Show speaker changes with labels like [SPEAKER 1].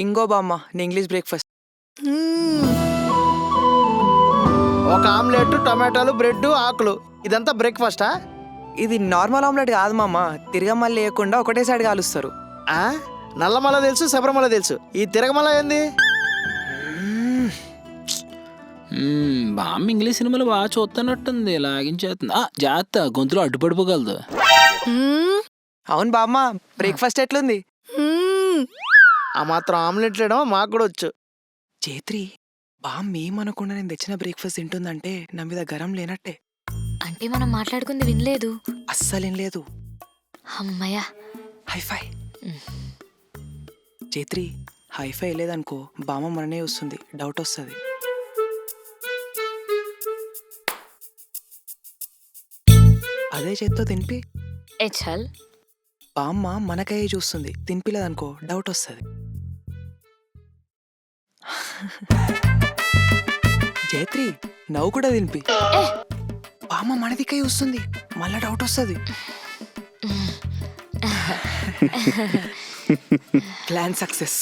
[SPEAKER 1] ఇంగో బామ్మ నీ ఇంగ్లీష్ బ్రేక్ఫాస్ట్.
[SPEAKER 2] ఒక ఆమ్లెట్, టమాటాలు, బ్రెడ్, ఆకులు, ఇదంతా బ్రేక్ఫాస్టా?
[SPEAKER 1] ఇది నార్మల్ ఆమ్లెట్ కాదు మామ, తిరగమల్ల లేకుండా ఒకటే సైడ్ కాలుస్తారు.
[SPEAKER 2] ఆ? నల్లమల తెలుసు, శబరిమల తెలుసు, ఈ తిరగమల ఏంది?
[SPEAKER 3] బామ్మ ఇంగ్లీష్ సినిమాలు బాగా చూస్తున్నట్టుంది, లాగించేస్తుంది. జాగ్రత్త, గొంతులో అడ్డుపడిపోగలదు.
[SPEAKER 1] అవును బామ్మ, బ్రేక్ఫాస్ట్ ఎట్లుంది?
[SPEAKER 2] ఆ మాత్రం ఆమ్లెట్ లేడమో మాకు కూడా వచ్చు.
[SPEAKER 1] చేత్రి, బామ్మ ఏమనకుండా నేను తెచ్చిన బ్రేక్ఫాస్ట్ తింటుందంటే నా మీద గరం లేనట్టే.
[SPEAKER 4] అంటే మనం మాట్లాడుకుంది వినలేదు.
[SPEAKER 1] అస్సలేం లేదు.
[SPEAKER 4] అమ్మయ్య.
[SPEAKER 1] హైఫై చేత్రి, హైఫై లేదనుకో బామ్మ మననే వస్తుంది, డౌట్ వస్తుంది. అదే చేత్తో తినిపి.
[SPEAKER 4] ఏ చల్.
[SPEAKER 1] బామ్మ మనకయ్యే చూస్తుంది, తినిపిలేదనుకో డౌట్ వస్తుంది. జైత్రి, నవ్వు కూడా తినిపి. బామ్మ మన దిక్కయ్య వస్తుంది, మళ్ళా డౌట్ వస్తుంది. Plan success.